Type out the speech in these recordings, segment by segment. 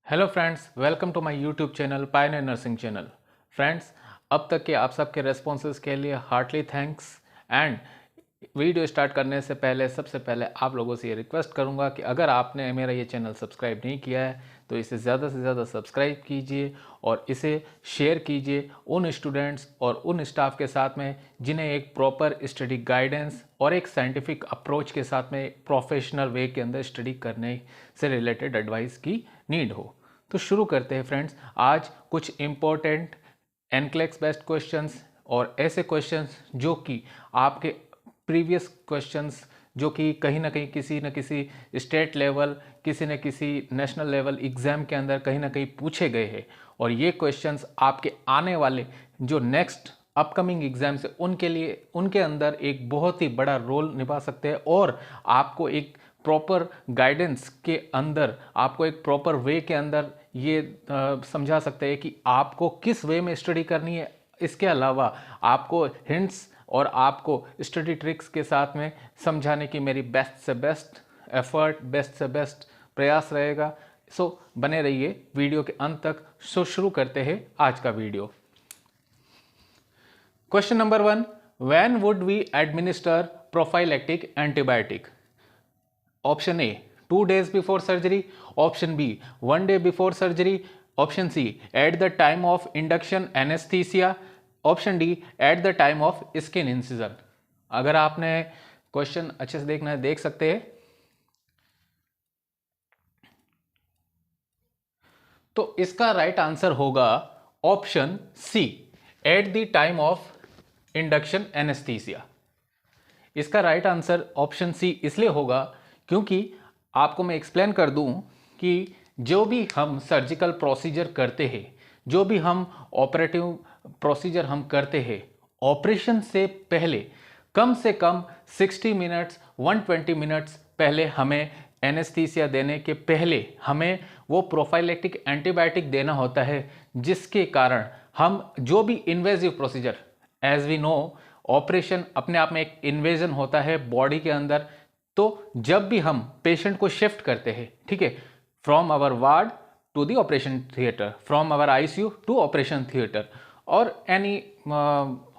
Hello friends, welcome to my YouTube channel pioneer nursing channel. Friends, अब तक के आप सबके रेस्पॉन्सेज के लिए heartly thanks. And video start करने से पहले सबसे पहले आप लोगों से ये रिक्वेस्ट करूंगा कि अगर आपने मेरा ये चैनल सब्सक्राइब नहीं किया है तो इसे ज़्यादा से ज़्यादा सब्सक्राइब कीजिए और इसे शेयर कीजिए उन स्टूडेंट्स और उन स्टाफ के साथ में जिन्हें एक प्रॉपर स्टडी गाइडेंस और एक साइंटिफिक अप्रोच के साथ में प्रोफेशनल वे के अंदर स्टडी करने से रिलेटेड एडवाइस की नीड हो। तो शुरू करते हैं फ्रेंड्स। आज कुछ इम्पोर्टेंट एनक्लेक्स बेस्ड क्वेश्चंस और ऐसे क्वेश्चंस जो कि आपके प्रीवियस क्वेश्चंस जो कि कहीं ना कहीं किसी न किसी स्टेट लेवल किसी न किसी नेशनल लेवल एग्जाम के अंदर कहीं ना कहीं पूछे गए हैं और ये क्वेश्चंस आपके आने वाले जो नेक्स्ट अपकमिंग एग्जाम्स है उनके लिए उनके अंदर एक बहुत ही बड़ा रोल निभा सकते हैं और आपको एक प्रॉपर गाइडेंस के अंदर आपको एक प्रॉपर वे के अंदर ये समझा सकते हैं कि आपको किस वे में स्टडी करनी है। इसके अलावा आपको हिंट्स और आपको स्टडी ट्रिक्स के साथ में समझाने की मेरी बेस्ट से बेस्ट एफर्ट बेस्ट से बेस्ट प्रयास रहेगा। सो बने रहिए वीडियो के अंत तक। सो शुरू करते हैं आज का video. Question number 1, when would we administer prophylactic antibiotic? Option A 2 days before surgery, option B 1 day before surgery, option C at the time of induction anaesthesia, option D at the time of skin incision. अगर आपने question अच्छे से देखना है देख सकते हैं। तो इसका राइट आंसर होगा option C at the time of induction anaesthesia. इसका राइट आंसर ऑप्शन सी इसलिए होगा क्योंकि आपको मैं एक्सप्लेन कर दूं कि जो भी हम सर्जिकल प्रोसीजर करते हैं जो भी हम ऑपरेटिव प्रोसीजर हम करते हैं ऑपरेशन से पहले कम से कम 60 मिनट्स 120 मिनट्स पहले हमें एनेस्थीसिया देने के पहले हमें वो प्रोफाइलैक्टिक एंटीबायोटिक देना होता है जिसके कारण हम जो भी invasive procedure as we know operation अपने आप में एक इन्वेजन होता है बॉडी के अंदर। तो जब भी हम पेशेंट को शिफ्ट करते हैं, ठीक है, from our ward to the operation theatre, from our ICU to operation theatre और एनी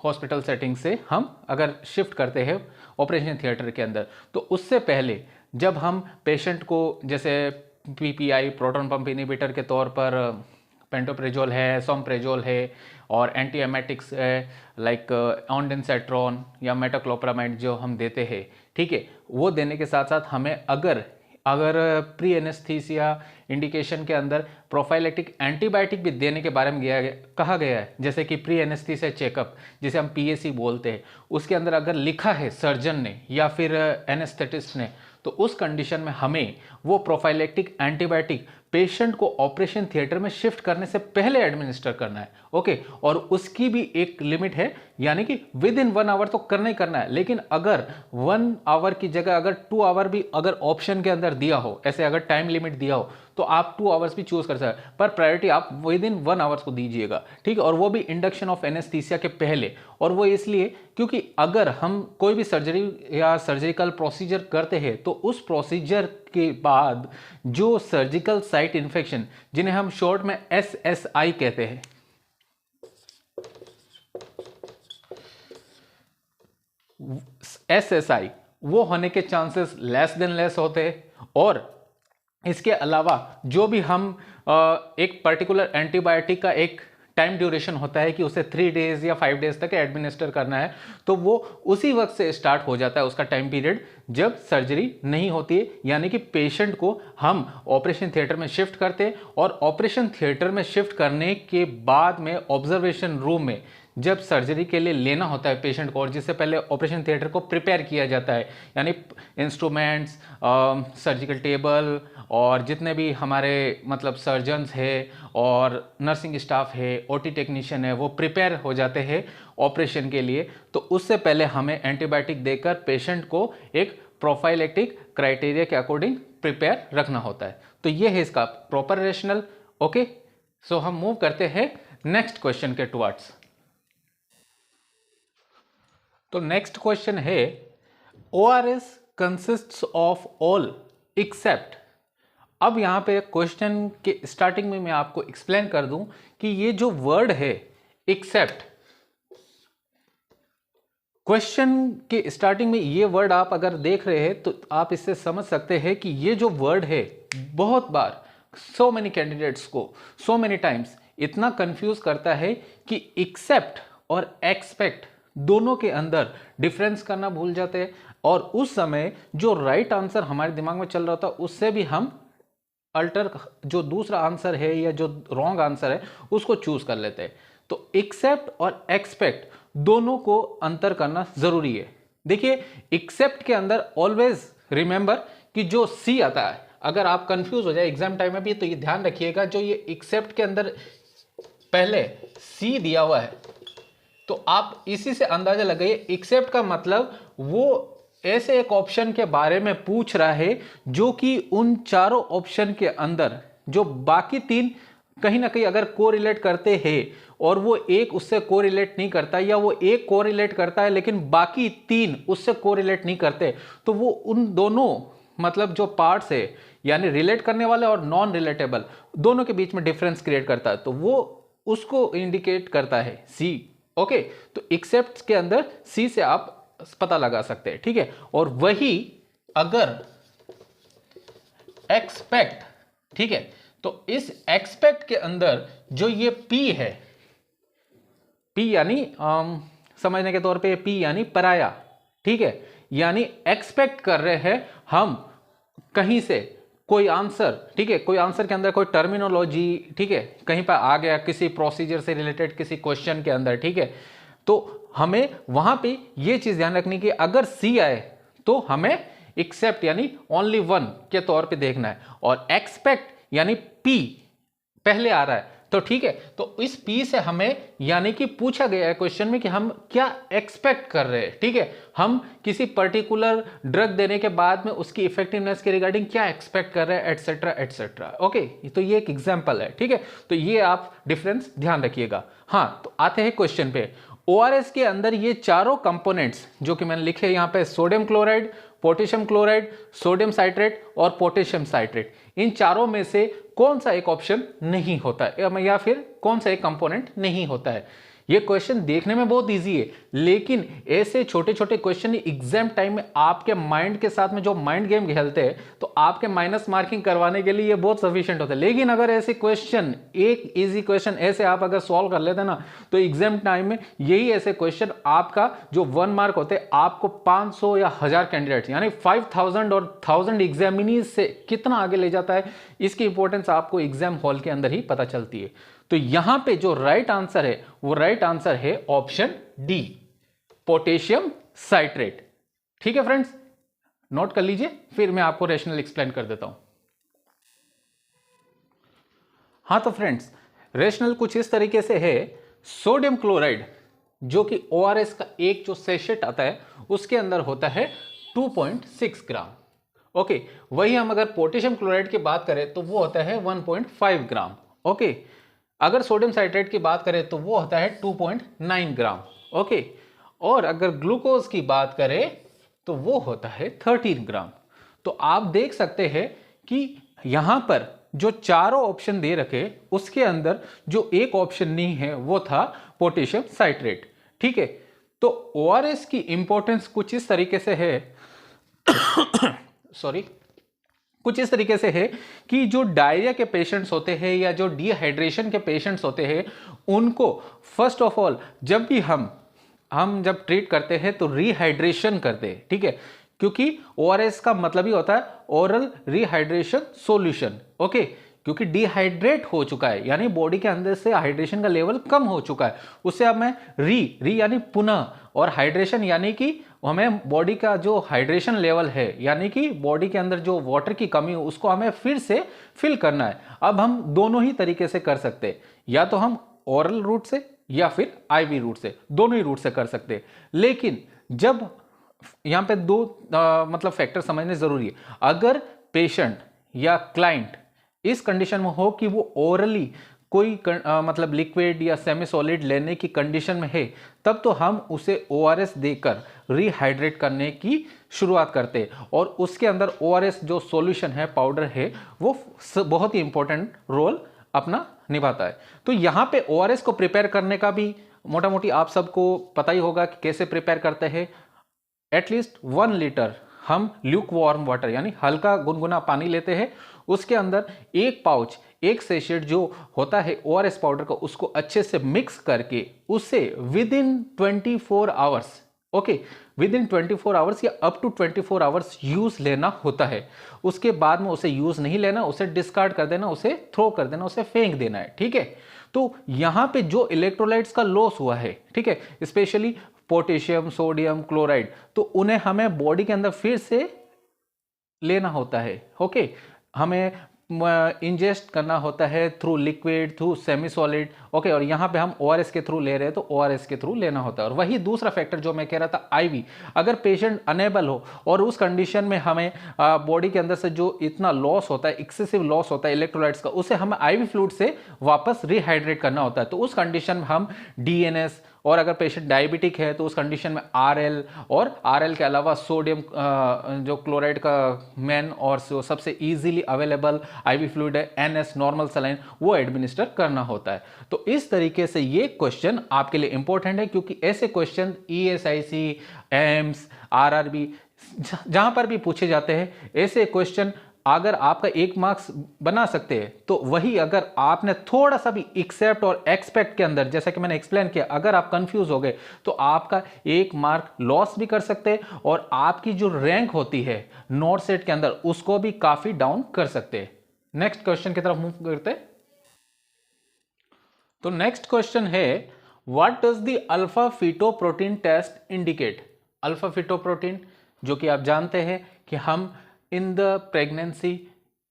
हॉस्पिटल सेटिंग से हम अगर शिफ्ट करते हैं ऑपरेशन थिएटर के अंदर, तो उससे पहले जब हम पेशेंट को जैसे पीपीआई प्रोटॉन पंप इनहिबिटर के तौर पर पेंटोप्रेजोल है, सोमप्रेजोल है और एंटी एमेटिक्स है लाइक ऑन्डेंसेट्रॉन या मेटाक्लोप्रामाइड जो हम देते हैं, ठीक है, वो देने के साथ साथ हमें अगर प्री एनेस्थीसिया इंडिकेशन के अंदर प्रोफाइलैक्टिक एंटीबायोटिक भी देने के बारे में कहा गया है, जैसे कि प्री एनेस्थीसिया चेकअप जिसे हम पीएसी बोलते हैं, उसके अंदर अगर लिखा है सर्जन ने या फिर एनेस्थेटिस्ट ने, तो उस कंडीशन में हमें वो प्रोफाइलैक्टिक एंटीबायोटिक पेशेंट को ऑपरेशन थिएटर में शिफ्ट करने से पहले एडमिनिस्टर करना है। ओके, और उसकी भी एक लिमिट है, यानी कि विद इन 1 आवर तो करना ही करना है, लेकिन अगर 1 आवर की जगह अगर 2 आवर भी अगर ऑप्शन के अंदर दिया हो, ऐसे अगर टाइम लिमिट दिया हो, तो आप 2 आवर्स भी चूज कर सकते हैं, पर प्रायोरिटी आप विद इन 1 आवर्स को दीजिएगा, ठीक है, और वो भी इंडक्शन ऑफ एनेस्थीसिया के पहले। और वो इसलिए क्योंकि अगर हम कोई भी सर्जरी या सर्जिकल प्रोसीजर करते हैं तो उस प्रोसीजर के बाद जो सर्जिकल साइट इन्फेक्शन जिन्हें हम शॉर्ट में एसएसआई कहते हैं, एसएसआई, वो होने के चांसेस लेस देन लेस होते हैं। और इसके अलावा जो भी हम एक पर्टिकुलर एंटीबायोटिक का एक टाइम ड्यूरेशन होता है कि उसे 3 days या 5 days तक एडमिनिस्टर करना है, तो वो उसी वक्त से स्टार्ट हो जाता है उसका टाइम पीरियड जब सर्जरी नहीं होती है, यानी कि पेशेंट को हम ऑपरेशन थिएटर में शिफ्ट करते हैं और ऑपरेशन थिएटर में शिफ्ट करने के बाद में ऑब्जर्वेशन रूम में जब सर्जरी के लिए लेना होता है पेशेंट को, और जिससे पहले ऑपरेशन थिएटर को प्रिपेयर किया जाता है, यानी इंस्ट्रूमेंट्स, सर्जिकल टेबल और जितने भी हमारे मतलब सर्जन्स है और नर्सिंग स्टाफ है, ओटी टेक्नीशियन है, वो प्रिपेयर हो जाते हैं ऑपरेशन के लिए। तो उससे पहले हमें एंटीबायोटिक देकर पेशेंट को एक प्रोफाइलैक्टिक क्राइटेरिया के अकॉर्डिंग प्रिपेयर रखना होता है। तो ये है इसका प्रॉपर रेशनल। ओके, सो हम मूव करते हैं नेक्स्ट क्वेश्चन के टुवर्ड्स। तो नेक्स्ट क्वेश्चन है, ORS consists of all except अब यहाँ पे क्वेश्चन के स्टार्टिंग में मैं आपको एक्सप्लेन कर दूं कि ये जो वर्ड है एक्सेप्ट, क्वेश्चन के स्टार्टिंग में ये वर्ड आप अगर देख रहे हैं तो आप इससे समझ सकते हैं कि ये जो वर्ड है बहुत बार सो मेनी कैंडिडेट्स को सो मेनी टाइम्स इतना कंफ्यूज करता है कि एक्सेप्ट और एक्सपेक्ट दोनों के अंदर डिफरेंस करना भूल जाते हैं, और उस समय जो राइट आंसर हमारे दिमाग में चल रहा था उससे भी हम अल्टर जो दूसरा आंसर है या जो रॉन्ग आंसर है उसको चूज कर लेते हैं। तो एक्सेप्ट और एक्सपेक्ट दोनों को अंतर करना जरूरी है। देखिए, एक्सेप्ट के अंदर ऑलवेज रिमेंबर कि जो सी आता है, अगर आप कंफ्यूज हो जाए एग्जाम टाइम में भी तो ये ध्यान रखिएगा, जो ये एक्सेप्ट के अंदर पहले सी दिया हुआ है तो आप इसी से अंदाजा लगाइए एक्सेप्ट का मतलब वो ऐसे एक ऑप्शन के बारे में पूछ रहा है जो कि उन चारों ऑप्शन के अंदर जो बाकी तीन कहीं ना कहीं अगर कोरिलेट करते हैं और वो एक उससे कोरिलेट नहीं करता, या वो एक कोरिलेट करता है लेकिन बाकी तीन उससे कोरिलेट नहीं करते, तो वो उन दोनों मतलब जो पार्ट्स है यानी रिलेट करने वाले और नॉन रिलेटेबल दोनों के बीच में डिफरेंस क्रिएट करता है, तो वो उसको इंडिकेट करता है सी। ओके, तो एक्सेप्ट के अंदर सी से आप पता लगा सकते हैं, ठीक है। और वही अगर एक्सपेक्ट, ठीक है, तो इस एक्सपेक्ट के अंदर जो ये पी है, पी यानी समझने के तौर पे पी यानी पराया, ठीक है, यानी एक्सपेक्ट कर रहे हैं हम कहीं से कोई आंसर, ठीक है, कोई आंसर के अंदर कोई टर्मिनोलॉजी, ठीक है, कहीं पर आ गया किसी प्रोसीजर से रिलेटेड किसी क्वेश्चन के अंदर, ठीक है, तो हमें वहां पे ये चीज ध्यान रखनी कि अगर सी आए तो हमें एक्सेप्ट यानी ओनली वन के तौर पे देखना है, और एक्सपेक्ट यानी पी पहले आ रहा है तो ठीक है, तो इस पी से हमें यानी कि पूछा गया है क्वेश्चन में कि हम क्या एक्सपेक्ट कर रहे हैं, ठीक है, हम किसी पर्टिकुलर ड्रग देने के बाद में उसकी इफेक्टिवनेस के रिगार्डिंग क्या एक्सपेक्ट कर रहे हैं एटसेट्रा एटसेट्रा। ओके, तो ये एक एग्जांपल है, ठीक है, तो ये आप डिफरेंस ध्यान रखिएगा। हाँ, तो आते हैं क्वेश्चन पे। ओआरएस के अंदर ये चारों कंपोनेंट्स जो कि मैंने लिखे यहाँ पे, sodium chloride, potassium chloride, sodium citrate और पोटेशियम साइट्रेट, इन चारों में से कौन सा एक ऑप्शन नहीं होता है या फिर कौन सा एक कंपोनेंट नहीं होता है। ये क्वेश्चन देखने में बहुत इजी है, लेकिन ऐसे छोटे छोटे क्वेश्चन एग्जाम टाइम में आपके माइंड के साथ में जो माइंड गेम खेलते हैं तो आपके माइनस मार्किंग करवाने के लिए ये बहुत सफिशिएंट होता है। लेकिन अगर ऐसे क्वेश्चन, एक इजी क्वेश्चन ऐसे आप अगर सॉल्व कर लेते ना तो एग्जाम टाइम में यही ऐसे क्वेश्चन आपका जो 1 मार्क होते हैं आपको 500 या 1000 कैंडिडेट्स यानी 5000 और 1000 एग्जामिनीज से कितना आगे ले जाता है, इसकी इंपॉर्टेंस आपको एग्जाम हॉल के अंदर ही पता चलती है। तो यहां पे जो राइट आंसर है वो राइट आंसर है ऑप्शन डी, पोटेशियम साइट्रेट। ठीक है फ्रेंड्स, नोट कर लीजिए, फिर मैं आपको रैशनल एक्सप्लेन कर देता हूं। हाँ तो फ्रेंड्स, रैशनल कुछ इस तरीके से है। सोडियम क्लोराइड जो कि ओआरएस का एक जो सेशेट आता है उसके अंदर होता है 2.6 ग्राम। ओके, वही हम अगर पोटेशियम क्लोराइड की बात करें तो वो होता है 1.5 ग्राम। ओके, अगर सोडियम साइट्रेट की बात करें तो वो होता है 2.9 ग्राम। ओके, और अगर ग्लूकोज की बात करें तो वो होता है 13 ग्राम। तो आप देख सकते हैं कि यहां पर जो चारों ऑप्शन दे रखे उसके अंदर जो एक ऑप्शन नहीं है वो था पोटेशियम साइट्रेट। ठीक है, तो ओआरएस की इंपॉर्टेंस कुछ इस तरीके से है सॉरी, कुछ इस तरीके से है कि जो डायरिया के पेशेंट्स होते हैं या जो डिहाइड्रेशन के पेशेंट्स होते हैं उनको फर्स्ट ऑफ ऑल जब भी हम जब ट्रीट करते हैं तो रिहाइड्रेशन करते हैं। ठीक है, क्योंकि ओआरएस का मतलब ही होता है ओरल रिहाइड्रेशन सॉल्यूशन। ओके, क्योंकि डिहाइड्रेट हो चुका है यानी बॉडी के अंदर से हाइड्रेशन का लेवल कम हो चुका है, उससे अब मैं री यानी पुनः, और हाइड्रेशन यानी कि हमें बॉडी का जो हाइड्रेशन लेवल है यानी कि बॉडी के अंदर जो वाटर की कमी है उसको हमें फिर से फिल करना है। अब हम दोनों ही तरीके से कर सकते हैं, या तो हम ओरल रूट से या फिर आईवी रूट से, दोनों ही रूट से कर सकते हैं। लेकिन जब यहां पे दो मतलब फैक्टर समझने जरूरी है। अगर पेशेंट या क्लाइंट इस कंडीशन में हो कि वो ओरली कोई मतलब लिक्विड या सेमी सॉलिड लेने की कंडीशन में है, तब तो हम उसे ORS देकर रिहाइड्रेट करने की शुरुआत करते हैं। और उसके अंदर ORS जो सॉल्यूशन है, पाउडर है, वो बहुत ही इंपॉर्टेंट रोल अपना निभाता है। तो यहाँ पे ORS को प्रिपेयर करने का भी मोटा मोटी आप सबको पता ही होगा कि कैसे प्रिपेयर करते हैं। एटलीस्ट 1 लीटर हम ल्यूक वार्म वाटर यानी हल्का गुनगुना पानी लेते हैं, उसके अंदर एक पाउच, एक सेशेट जो होता है ORS पाउडर का, उसको अच्छे से मिक्स करके उसे with in 24 hours, okay, with in 24 hours या अप टू 24 आवर्स यूज लेना होता है। उसके बाद में उसे यूज नहीं लेना, उसे डिस्कार्ड कर देना, उसे थ्रो कर देना, उसे फेंक देना है, ठीक है। तो यहां पे जो इलेक्ट्रोलाइट्स का लॉस हुआ है, ठीक है, स्पेशली पोटेशियम, सोडियम, क्लोराइड, तो उन्हें हमें बॉडी के अंदर फिर से लेना होता है, ओके, हमें इंजेस्ट करना होता है through liquid, through semi solid, okay, और यहाँ पे हम ORS के थ्रू ले रहे हैं तो ORS के थ्रू लेना होता है। और वही दूसरा फैक्टर जो मैं कह रहा था, IV, अगर पेशेंट अनेबल हो और उस कंडीशन में हमें बॉडी के अंदर से जो इतना लॉस होता है, एक्सेसिव लॉस होता है इलेक्ट्रोलाइट्स का, उसे हमें IV फ्लूइड से वापस रिहाइड्रेट करना होता है। तो उस कंडीशन में हम DNS, और अगर पेशेंट डायबिटिक है तो उस कंडीशन में RL, और RL के अलावा सोडियम जो क्लोराइड का मेन और सबसे इजीली अवेलेबल IV फ्लूइड है NS, नॉर्मल सलाइन, वो एडमिनिस्टर करना होता है। तो इस तरीके से ये क्वेश्चन आपके लिए इंपॉर्टेंट है, क्योंकि ऐसे क्वेश्चन ESIC, एम्स, RRB जहां पर भी पूछे जाते हैं, ऐसे क्वेश्चन अगर आपका 1 मार्क्स बना सकते हैं, तो वही अगर आपने थोड़ा सा भी एक्सेप्ट और एक्सपेक्ट के अंदर, जैसा कि मैंने एक्सप्लेन किया, अगर आप कंफ्यूज हो गए तो आपका 1 मार्क लॉस भी कर सकते हैं, और आपकी जो रैंक होती है नोट सेट के अंदर, उसको भी काफी डाउन कर सकते हैं। नेक्स्ट क्वेश्चन की तरफ मूव करते हैं। तो नेक्स्ट क्वेश्चन है, what does the alpha fetoprotein test indicate. Alpha fetoprotein, जो कि आप जानते हैं कि हम in the pregnancy,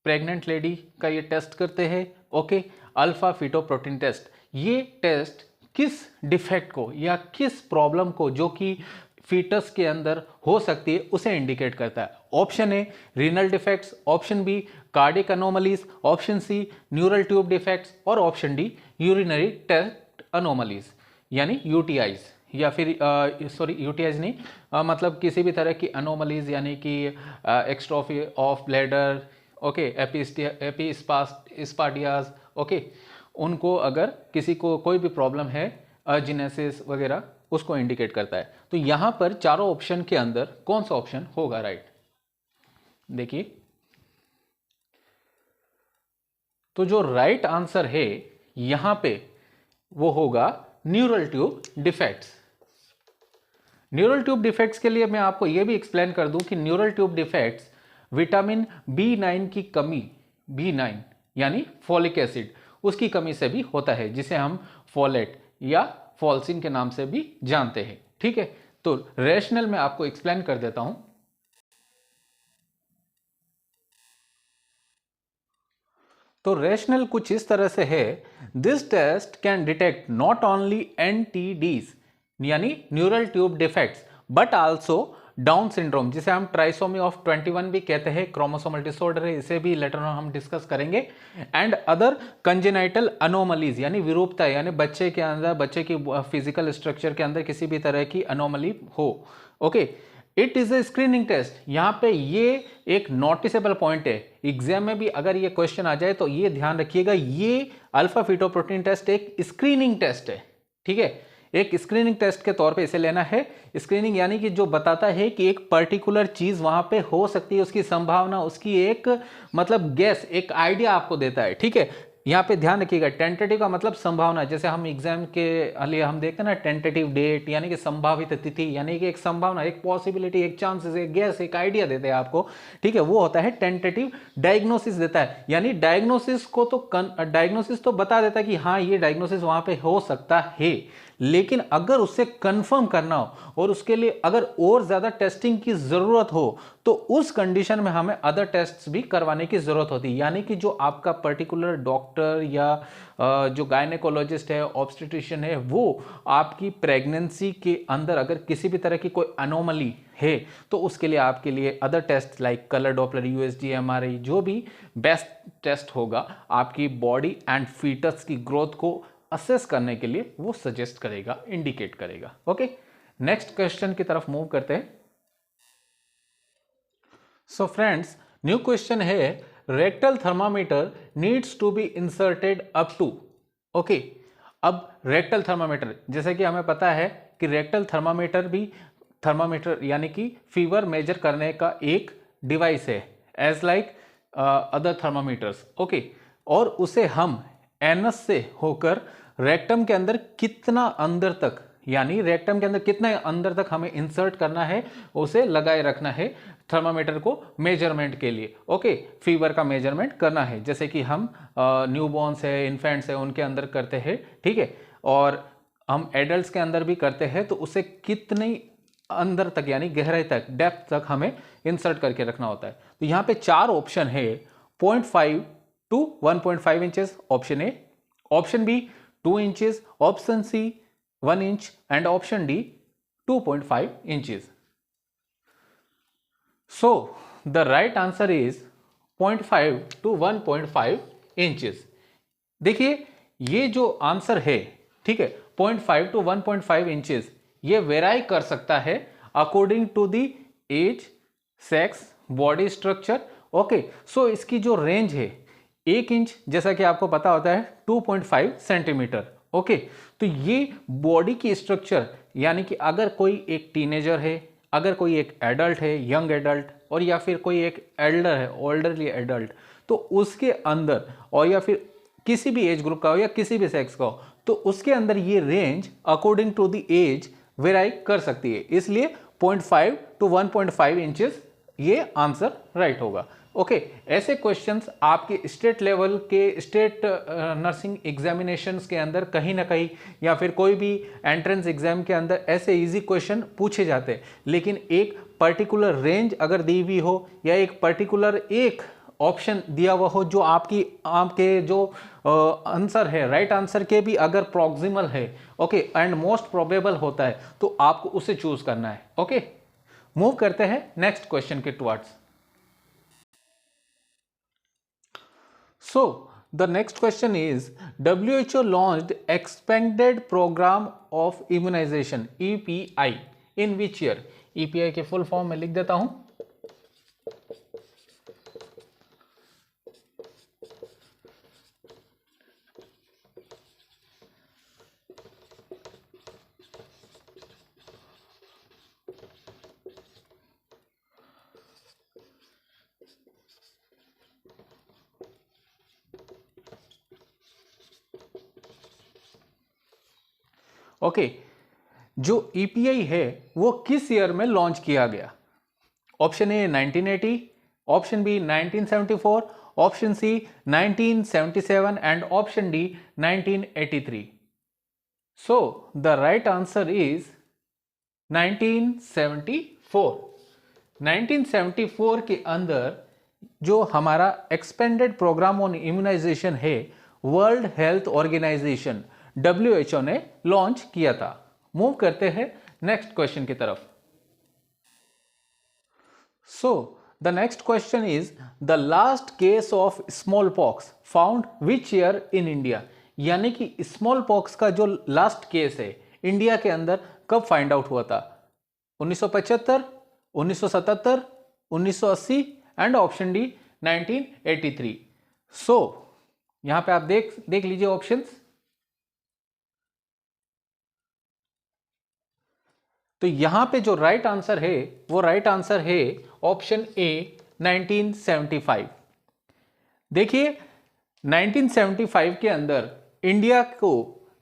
pregnant lady का ये टेस्ट करते हैं, ओके, अल्फा फीटोप्रोटीन टेस्ट। ये टेस्ट किस डिफेक्ट को या किस प्रॉब्लम को जो कि फीटस के अंदर हो सकती है उसे इंडिकेट करता है। Option A renal defects, option B cardiac anomalies, option C neural tube defects, और option D urinary tract anomalies यानी UTIs, या फिर सॉरी UTIs नहीं, मतलब किसी भी तरह की अनोमलीज यानी कि एक्स्ट्रोफी ऑफ ब्लैडर, ओके, एपिस्पाडियाज, ओके, उनको अगर किसी को कोई भी प्रॉब्लम है, जिनेसिस वगैरह, उसको इंडिकेट करता है। तो यहां पर चारों ऑप्शन के अंदर कौन सा ऑप्शन होगा राइट? देखिए, तो जो राइट आंसर है यहां पे वो होगा neural tube defects. Neural tube defects के लिए मैं आपको यह भी एक्सप्लेन कर दूं कि neural tube defects vitamin B9 की कमी, B9 यानी फॉलिक एसिड, उसकी कमी से भी होता है, जिसे हम फोलेट या फॉल्सिन के नाम से भी जानते हैं, ठीक है। तो रैशनल में आपको एक्सप्लेन कर देता हूं। तो रैशनल कुछ इस तरह से है, this test can detect not only NTDs यानी neural tube defects, but also Down syndrome, जिसे हम ट्राइसोमी ऑफ 21 भी कहते हैं, क्रोमोसोमल डिसऑर्डर है, इसे भी लेटर ऑन हम डिस्कस करेंगे, एंड अदर कंजेनाइटल अनोमलीज यानी विरूपता, यानी बच्चे के अंदर, बच्चे की फिजिकल स्ट्रक्चर के अंदर किसी भी तरह की अनोमली हो, okay. It is a screening test. यहां पे ये एक नोटिसेबल पॉइंट है, एग्जाम में भी अगर ये क्वेश्चन आ जाए तो ये ध्यान रखिएगा, ये अल्फा फीटोप्रोटीन टेस्ट एक स्क्रीनिंग टेस्ट है, ठीक है, एक स्क्रीनिंग टेस्ट के तौर पे इसे लेना है। स्क्रीनिंग यानी कि जो बताता है कि एक पर्टिकुलर चीज वहां पे हो सकती है, उसकी संभावना, उसकी एक मतलब गैस, एक आइडिया आपको देता है, ठीक है। यहाँ पे ध्यान रखिएगा, टेंटेटिव का मतलब संभावना, जैसे हम एग्जाम के लिए हम देखते हैं ना टेंटेटिव डेट यानी कि संभावित तिथि, यानी कि एक संभावना, एक पॉसिबिलिटी, एक चांसेस, एक गैस, एक आइडिया देते हैं आपको, ठीक है, वो होता है टेंटेटिव। डायग्नोसिस देता है, यानी डायग्नोसिस को तो डायग्नोसिस तो बता देता है कि हाँ ये डायग्नोसिस वहां पे हो सकता है, लेकिन अगर उससे कंफर्म करना हो और उसके लिए अगर और ज्यादा टेस्टिंग की जरूरत हो तो उस कंडीशन में हमें अदर टेस्ट्स भी करवाने की जरूरत होती है। यानी कि जो आपका पर्टिकुलर डॉक्टर या जो गायनेकोलॉजिस्ट है, ऑब्स्टेट्रिशियन है, वो आपकी प्रेगनेंसी के अंदर अगर किसी भी तरह की कोई अनोमली है तो उसके लिए आपके लिए other taste like colour Doppler, USG, MRI, जो भी बेस्ट टेस्ट होगा आपकी बॉडी एंड फीटस की ग्रोथ को असेस करने के लिए वो सजेस्ट करेगा, इंडिकेट करेगा। ओके, नेक्स्ट क्वेश्चन की तरफ मूव करते हैं। सो फ्रेंड्स, न्यू क्वेश्चन है rectal thermometer needs to be inserted up to. Okay, अब रेक्टल थर्मामीटर, जैसे कि हमें पता है कि रेक्टल थर्मामीटर भी थर्मामीटर यानी कि फीवर मेजर करने का एक डिवाइस है as like other thermometers. Okay, और उसे हम एनस से होकर रेक्टम के अंदर कितना अंदर तक, यानी रेक्टम के अंदर कितना अंदर तक हमें इंसर्ट करना है, उसे लगाए रखना है थर्मामीटर को मेजरमेंट के लिए। ओके, फीवर का मेजरमेंट करना है, जैसे कि हम न्यूबॉर्न्स है, इन्फेंट्स है, उनके अंदर करते हैं, ठीक है, और हम एडल्ट्स के अंदर भी करते हैं, तो उसे कितनी अंदर तक यानी गहराई तक, डेप्थ तक हमें इंसर्ट करके रखना होता है। तो यहाँ पे 4 ऑप्शन है, 0.5 to 1.5 inches option A, option B 2 inches, option C 1 inch and option D 2.5 inches. So the right answer is 0.5 to 1.5 inches. देखिए ये जो आंसर है, ठीक है, 0.5 to 1.5 इंचेस, ये वेराई कर सकता है according to the age, sex, body structure. Okay, so इसकी जो रेंज है 1 इंच, जैसा कि आपको पता होता है 2.5 सेंटीमीटर। ओके, तो ये बॉडी की स्ट्रक्चर, यानी कि अगर कोई एक टीनेजर है, अगर कोई एक एडल्ट है, यंग एडल्ट, और या फिर कोई एक एल्डर है, ओल्डरली एडल्ट, तो उसके अंदर, और या फिर किसी भी एज ग्रुप का हो या किसी भी सेक्स का हो, तो उसके अंदर ये range according to the age vary कर सकती है। इसलिए 0.5 to 1.5 इंचेस ये आंसर राइट होगा। ओके, ऐसे क्वेश्चंस आपके स्टेट लेवल के स्टेट नर्सिंग एग्जामिनेशंस के अंदर कहीं ना कहीं, या फिर कोई भी एंट्रेंस एग्जाम के अंदर ऐसे इजी क्वेश्चन पूछे जाते हैं, लेकिन एक पर्टिकुलर रेंज अगर दी हुई हो या एक पर्टिकुलर एक ऑप्शन दिया हुआ हो जो आपके जो आंसर है, राइट आंसर के भी अगर प्रॉक्सिमल है, ओके, एंड मोस्ट प्रोबेबल होता है, तो आपको उसे चूज करना है। ओके, मूव करते हैं नेक्स्ट क्वेश्चन के towards. So the next question is WHO launched expanded program of immunization EPI in which year? EPI के फुल फॉर्म में लिख देता हूं। ओके, जो ईपीआई है वो किस ईयर में लॉन्च किया गया? Option A 1980, option B 1974, option C 1977 and option D 1983। So the right answer is 1974। 1974 के अंदर जो हमारा एक्सपेंडेड प्रोग्राम ऑन इम्यूनाइजेशन है, वर्ल्ड हेल्थ ऑर्गेनाइजेशन WHO ने लॉन्च किया था। मूव करते हैं नेक्स्ट क्वेश्चन की तरफ। So the next question is the last case of small pox found which year in India, यानी कि स्मॉल पॉक्स का जो लास्ट केस है इंडिया के अंदर कब फाइंड आउट हुआ था? 1975, 1977, 1980 एंड ऑप्शन डी 1983। सो यहां पे आप देख लीजिए ऑप्शंस। तो यहां पे जो राइट आंसर है वो राइट आंसर है ऑप्शन ए 1975। देखिए 1975 के अंदर इंडिया को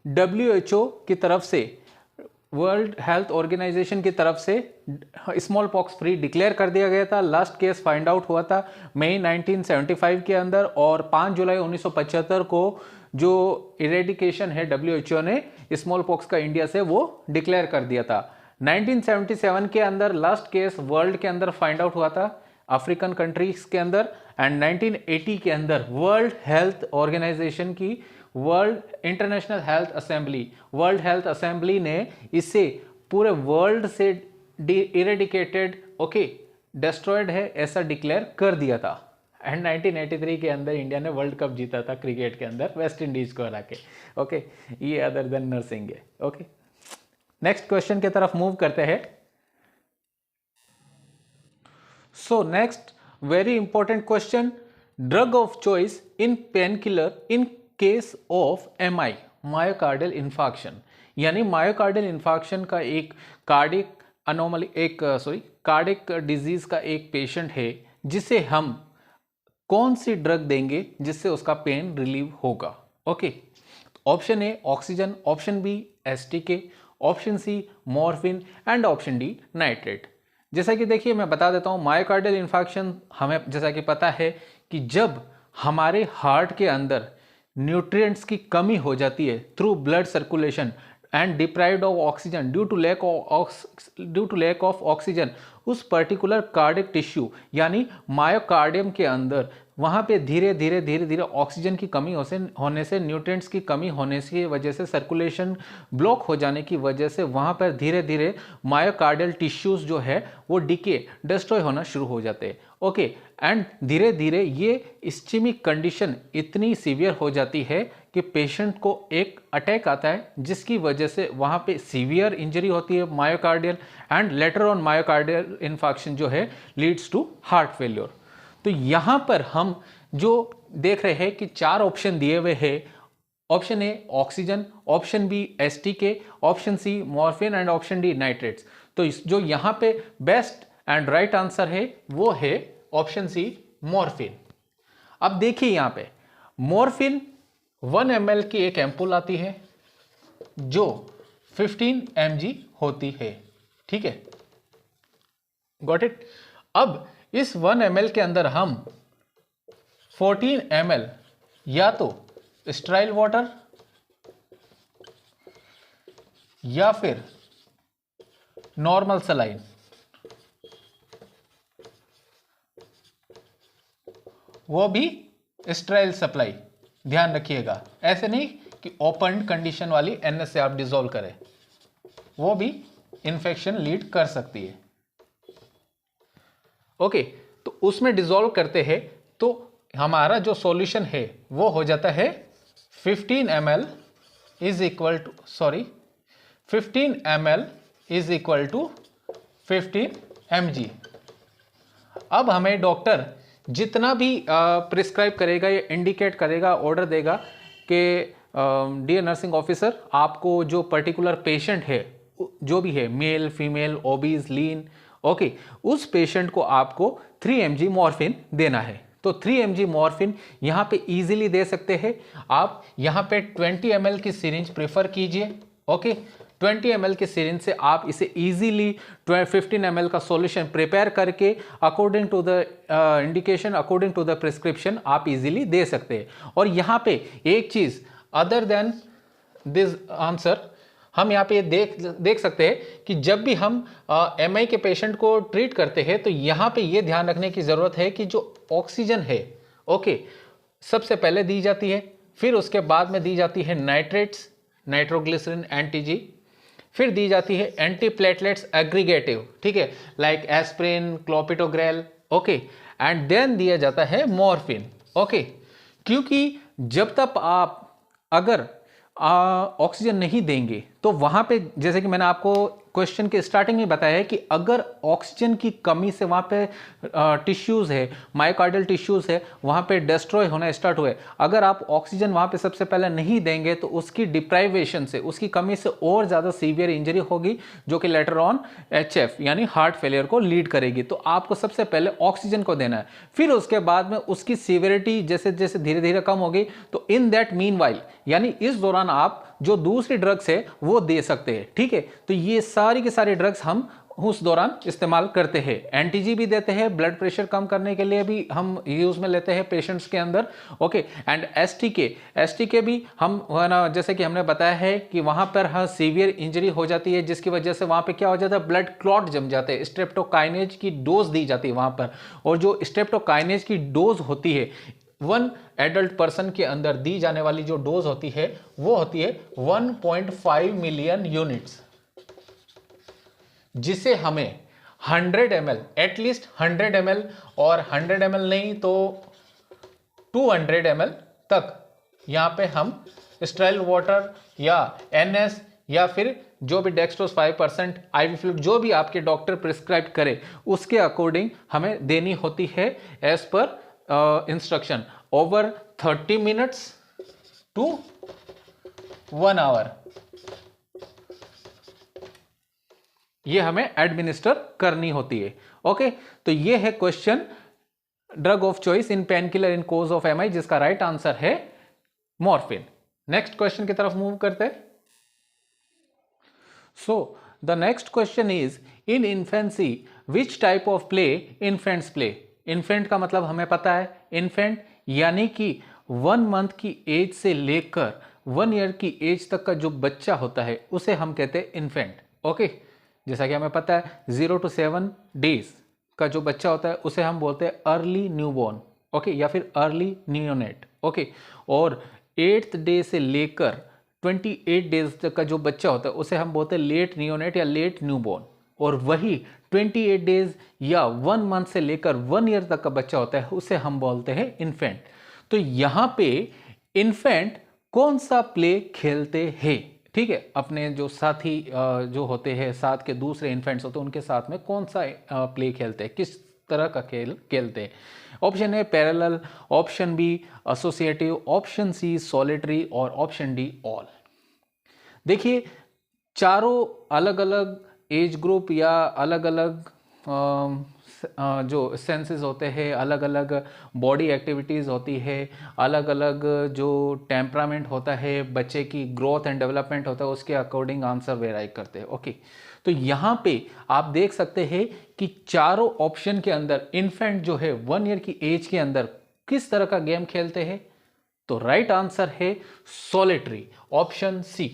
WHO की तरफ से, वर्ल्ड हेल्थ ऑर्गेनाइजेशन की तरफ से स्मॉल पॉक्स फ्री डिक्लेयर कर दिया गया था। लास्ट केस फाइंड आउट हुआ था मई 1975 के अंदर, और 5 जुलाई 1975 को जो इरेडिकेशन है WHO ने स्मॉल पॉक्स का इंडिया से वो डिक्लेयर कर दिया था। 1977 के अंदर लास्ट केस वर्ल्ड के अंदर फाइंड आउट हुआ था अफ्रीकन कंट्रीज के अंदर, एंड 1980 के अंदर वर्ल्ड हेल्थ ऑर्गेनाइजेशन की वर्ल्ड इंटरनेशनल हेल्थ असेंबली ने इसे पूरे वर्ल्ड से इरेडिकेटेड, ओके, डिस्ट्रॉयड है, ऐसा डिक्लेयर कर दिया था। एंड 1983 के अंदर इंडिया ने वर्ल्ड कप जीता था क्रिकेट के अंदर वेस्ट इंडीज को हरा के। ओके, ये अदर देन नर्सिंग है। ओके, नेक्स्ट क्वेश्चन की तरफ मूव करते हैं। So next very important question, drug of choice in painkiller in case of MI, myocardial infarction. यानी मायोकार्डियल इन्फार्क्शन का एक कार्डिक अनोमली, कार्डिक डिजीज का एक पेशेंट है, जिसे हम कौन सी ड्रग देंगे जिससे उसका पेन रिलीव होगा। Okay, option A oxygen, option B STK, option C morphine and option D nitrate. जैसा कि देखिए मैं बता देता हूं, मायोकार्डियल इन्फार्क्शन हमें जैसा कि पता है कि जब हमारे हार्ट के अंदर न्यूट्रिएंट्स की कमी हो जाती है through blood circulation and deprived of oxygen due to lack of oxygen, उस पर्टिकुलर कार्डिक टिश्यू यानी मायोकार्डियम के अंदर वहाँ पे धीरे धीरे ऑक्सीजन की कमी होने से, न्यूट्रिएंट्स की कमी होने की वजह से, सर्कुलेशन ब्लॉक हो जाने की वजह से वहाँ पर धीरे धीरे मायोकार्डियल टिश्यूज जो है वो डिस्ट्रॉय होना शुरू हो जाते हैं। ओके, एंड धीरे धीरे ये इस्चेमिक कंडीशन इतनी सीवियर हो जाती है कि पेशेंट को एक अटैक आता है, जिसकी वजह से वहाँ पे सीवियर इंजरी होती है myocardial, and later on myocardial infarction जो है लीड्स टू हार्ट फेल्योर। तो यहाँ पर हम जो देख रहे हैं कि 4 ऑप्शन दिए हुए हैं, option A oxygen, option B STK, option C morphine and option D nitrates. तो जो यहाँ पे बेस्ट एंड राइट आंसर है वो है ऑप्शन सी मॉर्फिन। अब देखिए यहाँ पे मॉर्फिन 1 ml की एक एम्पुल आती है जो 15 mg होती है, ठीक है, गॉट इट। अब इस 1 ml के अंदर हम 14 ml या तो स्टेराइल वाटर या फिर नॉर्मल सलाइन, वो भी स्टेराइल सप्लाई, ध्यान रखिएगा, ऐसे नहीं कि ओपन कंडीशन वाली NS से आप डिसॉल्व करें, वो भी इन्फेक्शन लीड कर सकती है। ओके, तो उसमें डिसॉल्व करते हैं तो हमारा जो सॉल्यूशन है वो हो जाता है 15 ml is equal to 15 mg। अब हमें डॉक्टर जितना भी प्रिस्क्राइब करेगा या इंडिकेट करेगा, ऑर्डर देगा कि डियर नर्सिंग ऑफिसर, आपको जो पर्टिकुलर पेशेंट है, जो भी है, मेल फीमेल ओबीज लीन, ओके, उस पेशेंट को आपको 3 mg मॉर्फिन देना है। तो 3 mg मॉर्फिन यहाँ पे इजीली दे सकते हैं आप। यहाँ पे 20 ml की सिरिंज प्रेफर कीजिए। ओके, 20 ml के सिरिंज से आप इसे इजीली 15 ml का सॉल्यूशन प्रिपेयर करके according to the indication, according to the prescription आप इजीली दे सकते हैं। और यहाँ पे एक चीज अदर देन दिस आंसर, हम यहाँ पे देख सकते हैं कि जब भी हम MI के पेशेंट को ट्रीट करते हैं तो यहाँ पे ये ध्यान रखने की ज़रूरत है कि जो ऑक्सीजन है, ओके, सबसे पहले दी जाती है, फिर उसके बाद में दी जाती है नाइट्रेट्स, नाइट्रोग्लिसरीन एंटीजी, फिर दी जाती है एंटीप्लेटलेट्स एग्रीगेटिव, ठीक है, like aspirin, clopidogrel, okay, and then दिया जाता है मॉर्फिन। ओके, क्योंकि जब तक आप अगर ऑक्सीजन नहीं देंगे तो वहाँ पे, जैसे कि मैंने आपको क्वेश्चन के स्टार्टिंग में बताया है कि अगर ऑक्सीजन की कमी से वहाँ पे टिश्यूज़ है, मायोकार्डियल टिश्यूज़ है, वहाँ पे डिस्ट्रॉय होना स्टार्ट हुए, अगर आप ऑक्सीजन वहाँ पे सबसे पहले नहीं देंगे तो उसकी डिप्राइवेशन से, उसकी कमी से और ज़्यादा सीवियर इंजरी होगी, जो कि लेटर ऑन HF यानी हार्ट फेलियर को लीड करेगी। तो आपको सबसे पहले ऑक्सीजन को देना है, फिर उसके बाद में उसकी सीवियरिटी जैसे जैसे धीरे धीरे कम होगी तो इन दैट मीन वाइल, यानी इस दौरान आप जो दूसरी ड्रग्स है वो दे सकते हैं, ठीक है। तो ये सारी की सारी ड्रग्स हम उस दौरान इस्तेमाल करते हैं। एंटीजी भी देते हैं, ब्लड प्रेशर कम करने के लिए भी हम यूज में लेते हैं पेशेंट्स के अंदर, ओके। एंड एसटीके भी हम ना, जैसे कि हमने बताया है कि वहां पर हाँ सीवियर इंजरी हो जाती है, जिसकी वजह से वहां पे क्या हो जाता है, ब्लड क्लॉट जम जाते हैं, स्ट्रेप्टोकाइनेज की डोज दी जाती है वहां पर। और जो स्ट्रेप्टोकाइनेज की डोज होती है 1 एडल्ट पर्सन के अंदर दी जाने वाली जो डोज होती है वो होती है 1.5 मिलियन यूनिट्स। जिसे हमें 100 ml, एटलीस्ट 100 ml, और 100 ml नहीं तो 200 ml तक यहां पे हम स्टेराइल वाटर या NS या फिर जो भी डेक्सट्रोज 5% IV फ्लूइड जो भी आपके डॉक्टर प्रिस्क्राइब करे उसके अकॉर्डिंग हमें देनी होती है as per instruction over 30 minutes to 1 hour. ये हमें एडमिनिस्टर करनी होती है। ओके, तो ये है question drug of choice in pain killer in cause of MI, जिसका राइट आंसर है मॉर्फिन। नेक्स्ट क्वेश्चन की तरफ मूव करते हैं। So the next question is in infancy which type of play infants play. Infant का मतलब हमें पता है, इन्फेंट यानी कि 1 मंथ की एज से लेकर 1 ईयर की एज तक का जो बच्चा होता है उसे हम कहते हैं इन्फेंट। ओके, जैसा कि हमें पता है 0 to 7 डेज का जो बच्चा होता है उसे हम बोलते हैं अर्ली न्यूबॉर्न। ओके, या फिर अर्ली नियोनेट। ओके, और 8th डे से लेकर 28 डेज तक का जो बच्चा होता है उसे हम बोलते हैं लेट नियोनेट या लेट न्यूबॉर्न। और वही 28 डेज या 1 मंथ से लेकर 1 ईयर तक का बच्चा होता है उसे हम बोलते हैं इन्फेंट। तो यहां पे इन्फेंट कौन सा प्ले खेलते हैं, ठीक है, अपने जो साथी जो होते हैं, साथ के दूसरे इन्फेंट्स होते हैं उनके साथ में कौन सा प्ले खेलते हैं, किस तरह का खेल खेलते हैं। Option A parallel, option B associative, option C solitary और ऑप्शन डी ऑल। देखिए, चारों अलग अलग एज ग्रुप या अलग अलग जो सेंसेस होते हैं, अलग अलग बॉडी एक्टिविटीज़ होती है, अलग अलग जो टेम्परामेंट होता है, बच्चे की ग्रोथ एंड डेवलपमेंट होता है, उसके अकॉर्डिंग आंसर वेराई करते हैं। ओके, तो यहाँ पे आप देख सकते हैं कि चारों ऑप्शन के अंदर इन्फेंट जो है 1 ईयर की एज के अंदर किस तरह का गेम खेलते हैं, तो राइट आंसर है solitary, option C.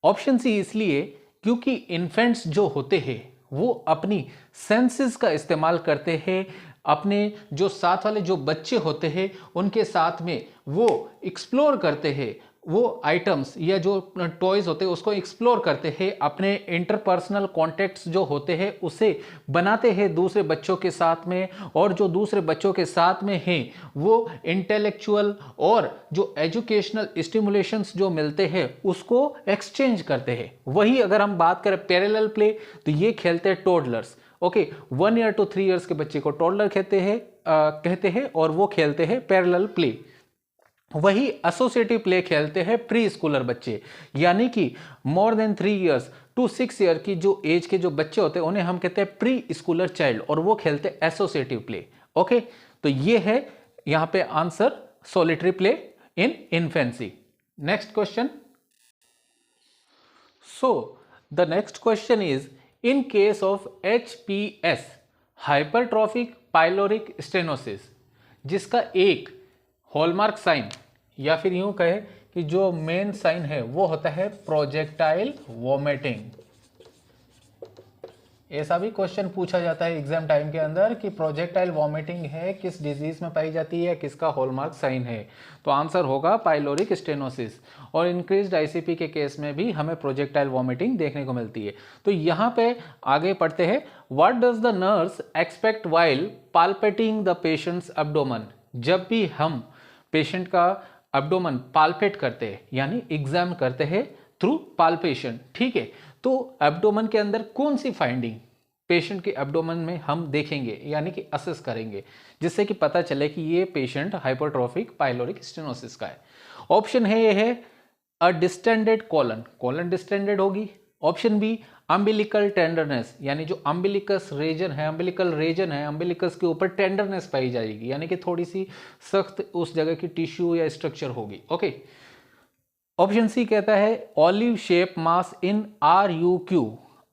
Option C इसलिए क्योंकि इन्फेंट्स जो होते हैं वो अपनी सेंसेस का इस्तेमाल करते हैं, अपने जो साथ वाले जो बच्चे होते हैं उनके साथ में वो एक्सप्लोर करते हैं, वो आइटम्स या जो टॉयज होते हैं उसको एक्सप्लोर करते हैं, अपने इंटरपर्सनल कॉन्टेक्ट्स जो होते हैं उसे बनाते हैं दूसरे बच्चों के साथ में, और जो दूसरे बच्चों के साथ में हैं वो इंटेलेक्चुअल और जो एजुकेशनल स्टिमुलेशंस जो मिलते हैं उसको एक्सचेंज करते हैं। वही अगर हम बात करें पैरेलल प्ले तो ये खेलते हैं toddlers. Okay, 1 year to 3 years के बच्चे को टोडलर कहते हैं और वो खेलते हैं पैरेलल प्ले। वही एसोसिएटिव प्ले खेलते हैं प्री स्कूलर बच्चे, यानी कि more than 3 years to 6 year की जो एज के जो बच्चे होते हैं उन्हें हम कहते हैं प्री स्कूलर चाइल्ड, और वो खेलते हैं एसोसिएटिव प्ले। ओके, तो ये है यहां पे answer solitary play in infancy. Next question. So the next question is in case of HPS hypertrophic pyloric stenosis, जिसका एक हॉलमार्क साइन या फिर यूं कहे कि जो मेन साइन है वो होता है प्रोजेक्टाइल वॉमिटिंग। ऐसा भी क्वेश्चन पूछा जाता है एग्जाम टाइम के अंदर कि प्रोजेक्टाइल वॉमिटिंग है किस डिजीज में पाई जाती है, किसका हॉलमार्क साइन है, तो आंसर होगा पाइलोरिक स्टेनोसिस। और इंक्रीज्ड ICP के केस में भी हमें प्रोजेक्टाइल वॉमिटिंग देखने को मिलती है। तो यहाँ पे आगे पढ़ते हैं, what does the nurse expect while पाल्पेटिंग the patients abdomen. जब भी हम पेशेंट का एब्डोमेन पाल्पेट करते हैं यानी एग्जाम करते हैं थ्रू पाल्पेशन, ठीक है, तो एब्डोमेन के अंदर कौन सी फाइंडिंग पेशेंट के एब्डोमेन में हम देखेंगे यानी कि असेस करेंगे, जिससे कि पता चले कि ये पेशेंट हाइपरट्रॉफिक पाइलोरिक स्टेनोसिस का है। ऑप्शन है, ये है अ डिस्टेंडेड कॉलन, कॉलन डिस्टेंडेड होगी। ऑप्शन बी अम्बिलिकल टेंडरनेस, यानी जो अम्बिलिकस रीजन है, अम्बिलिकल रीजन है, अम्बिलिकस के ऊपर टेंडरनेस पाई जाएगी, यानी कि थोड़ी सी सख्त उस जगह की टिश्यू या स्ट्रक्चर होगी। ओके, ऑप्शन सी कहता है ऑलिव शेप मास इन RUQ,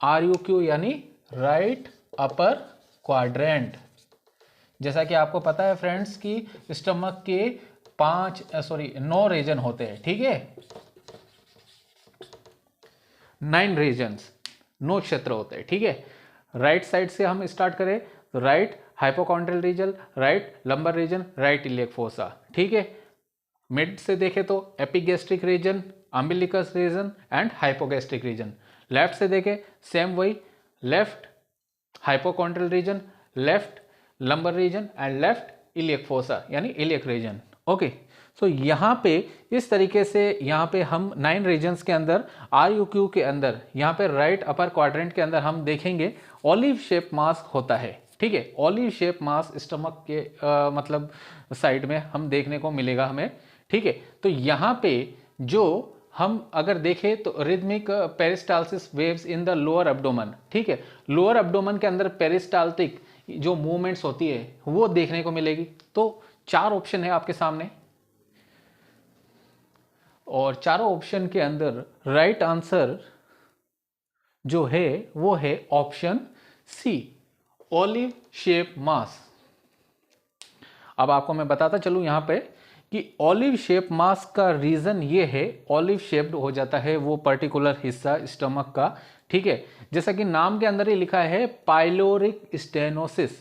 RUQ यानी राइट अपर क्वाड्रेंट। जैसा कि आपको पता है फ्रेंड्स कि स्टमक के 9 रीजन होते हैं, ठीक है, 9 रीजन्स, 9 क्षेत्र होते हैं, ठीक है। राइट साइड से हम स्टार्ट करें तो right hypochondrial region, right lumbar region, right iliac fossa, ठीक है। मिड से देखें तो epigastric region, umbilicus region and hypogastric region. Left से देखें सेम वही, left hypochondrial region, left lumbar region and left iliac fossa यानी इलियक रीजन। ओके, सो यहाँ पे इस तरीके से यहाँ पे हम 9 रीजन्स के अंदर RUQ के अंदर यहाँ पे राइट अपर क्वाड्रेंट के अंदर हम देखेंगे ऑलिव शेप मास्क होता है। ठीक है, ऑलिव शेप मास्क स्टमक के मतलब साइड में हम देखने को मिलेगा हमें। ठीक है, तो यहाँ पे जो हम अगर देखें तो rhythmic peristalsis waves in the lower abdomen. ठीक है, लोअर एब्डोमेन के अंदर पेरिस्टाल्टिक जो मूवमेंट्स होती है वो देखने को मिलेगी। तो 4 ऑप्शन है आपके सामने और चारों ऑप्शन के अंदर राइट आंसर जो है वो है option C, olive shape mask. अब आपको मैं बताता चलूं यहां पे कि ऑलिव शेप मास्क का रीजन ये है, ऑलिव शेप्ड हो जाता है वो पर्टिकुलर हिस्सा स्टमक का। ठीक है, जैसा कि नाम के अंदर ही लिखा है पाइलोरिक स्टेनोसिस।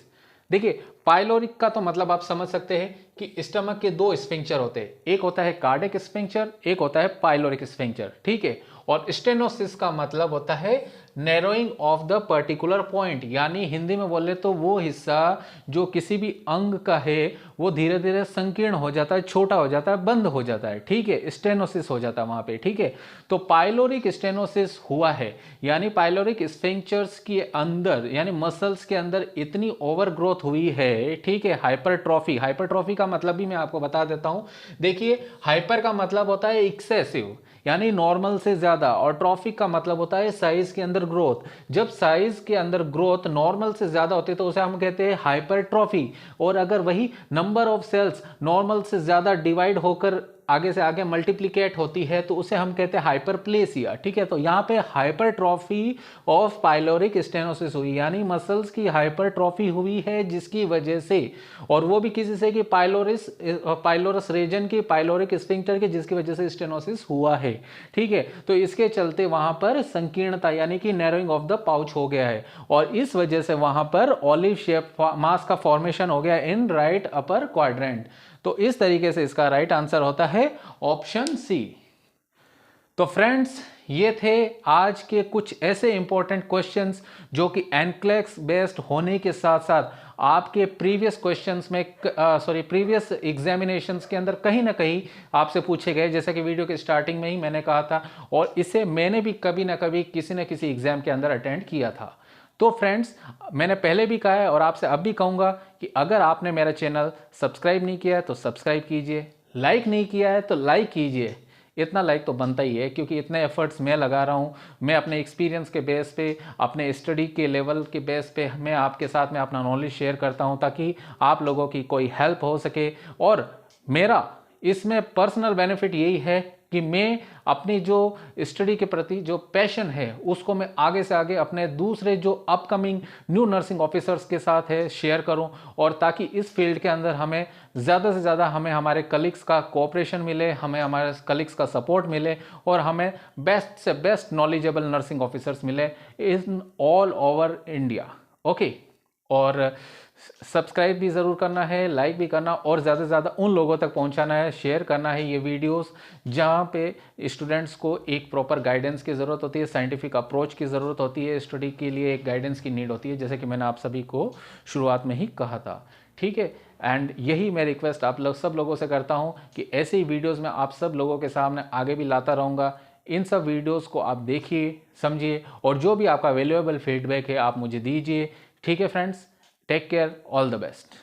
देखिए, पाइलोरिक का तो मतलब आप समझ सकते हैं कि स्टमक के 2 स्फिंक्चर होते हैं, एक होता है कार्डिक स्फिंक्चर, एक होता है पाइलोरिक स्फिंक्चर। ठीक है, और स्टेनोसिस का मतलब होता है narrowing of the particular point, यानी हिंदी में बोले तो वो हिस्सा जो किसी भी अंग का है वो धीरे धीरे संकीर्ण हो जाता है, छोटा हो जाता है, बंद हो जाता है। ठीक है, स्टेनोसिस हो जाता है वहां पे। ठीक है, तो पाइलोरिक स्टेनोसिस हुआ है, यानी पाइलोरिक स्फिंक्चर्स के अंदर यानी मसल्स के अंदर इतनी ओवर ग्रोथ हुई है। ठीक है, हाइपरट्रॉफी, हाइपरट्रॉफी का मतलब भी मैं आपको बता देता हूं। देखिए, हाइपर का मतलब होता है एक्सेसिव यानी नॉर्मल से ज्यादा, और ट्रॉफिक का मतलब होता है साइज के अंदर ग्रोथ। जब साइज के अंदर ग्रोथ नॉर्मल से ज्यादा होती है तो उसे हम कहते हैं हाइपरट्रॉफी, और अगर वही नंबर ऑफ सेल्स नॉर्मल से ज्यादा डिवाइड होकर आगे से आगे मल्टीप्लिकेट होती है तो उसे हम कहते हैं हाइपरप्लेसिया। ठीक है, तो यहाँ पे हाइपरट्रॉफी ऑफ पाइलोरिक स्टेनोसिस हुई, यानी मसल्स की हाइपरट्रॉफी हुई है जिसकी वजह से, और वो भी किसी से कि पाइलोरस रीजन की, पाइलोरिक स्फिंक्टर की, जिसकी वजह से स्टेनोसिस हुआ है। ठीक है, तो इसके चलते वहां पर संकीर्णता यानी कि नैरोइंग ऑफ द पाउच हो गया है, और इस वजह से वहां पर ऑलिव शेप मास्क का फॉर्मेशन हो गया इन राइट अपर क्वाड्रेंट। तो इस तरीके से इसका राइट आंसर होता है ऑप्शन सी। तो फ्रेंड्स, ये थे आज के कुछ ऐसे इंपॉर्टेंट क्वेश्चंस जो कि एनक्लेक्स बेस्ड होने के साथ साथ आपके प्रीवियस क्वेश्चंस में प्रीवियस एग्जामिनेशंस के अंदर कहीं ना कहीं आपसे पूछे गए, जैसे कि वीडियो के स्टार्टिंग में ही मैंने कहा था, और इसे मैंने भी कभी ना कभी किसी न किसी एग्जाम के अंदर अटेंड किया था। तो फ्रेंड्स, मैंने पहले भी कहा है और आपसे अब भी कहूंगा कि अगर आपने मेरा चैनल सब्सक्राइब नहीं किया है तो सब्सक्राइब कीजिए, लाइक नहीं किया है तो लाइक कीजिए। इतना लाइक तो बनता ही है क्योंकि इतने एफर्ट्स मैं लगा रहा हूँ, मैं अपने एक्सपीरियंस के बेस पे, अपने स्टडी के लेवल के बेस पे मैं आपके साथ में अपना नॉलेज शेयर करता हूँ ताकि आप लोगों की कोई हेल्प हो सके। और मेरा इसमें पर्सनल बेनिफिट यही है कि मैं अपनी जो स्टडी के प्रति जो पैशन है उसको मैं आगे से आगे अपने दूसरे जो अपकमिंग न्यू नर्सिंग ऑफिसर्स के साथ है शेयर करूं, और ताकि इस फील्ड के अंदर हमें ज़्यादा से ज़्यादा हमें हमारे कलीग्स का कोऑपरेशन मिले, हमें हमारे कलीग्स का सपोर्ट मिले, और हमें बेस्ट से बेस्ट नॉलेजेबल नर्सिंग ऑफिसर्स मिले in all over India. Okay, और सब्सक्राइब भी ज़रूर करना है, लाइक भी करना, और ज़्यादा से ज़्यादा उन लोगों तक पहुंचाना है, शेयर करना है ये वीडियोस जहां पे स्टूडेंट्स को एक प्रॉपर गाइडेंस की ज़रूरत होती है, साइंटिफिक अप्रोच की ज़रूरत होती है, स्टडी के लिए एक गाइडेंस की नीड होती है, जैसे कि मैंने आप सभी को शुरुआत में ही कहा था। ठीक है, एंड यही मैं रिक्वेस्ट आप लोग सब लोगों से करता हूँ कि ऐसे ही वीडियोज़ में आप सब लोगों के सामने आगे भी लाता रहूँगा। इन सब वीडियोज़ को आप देखिए, समझिए, और जो भी आपका वैल्यूएबल फीडबैक है आप मुझे दीजिए। ठीक है friends, take care, all the best.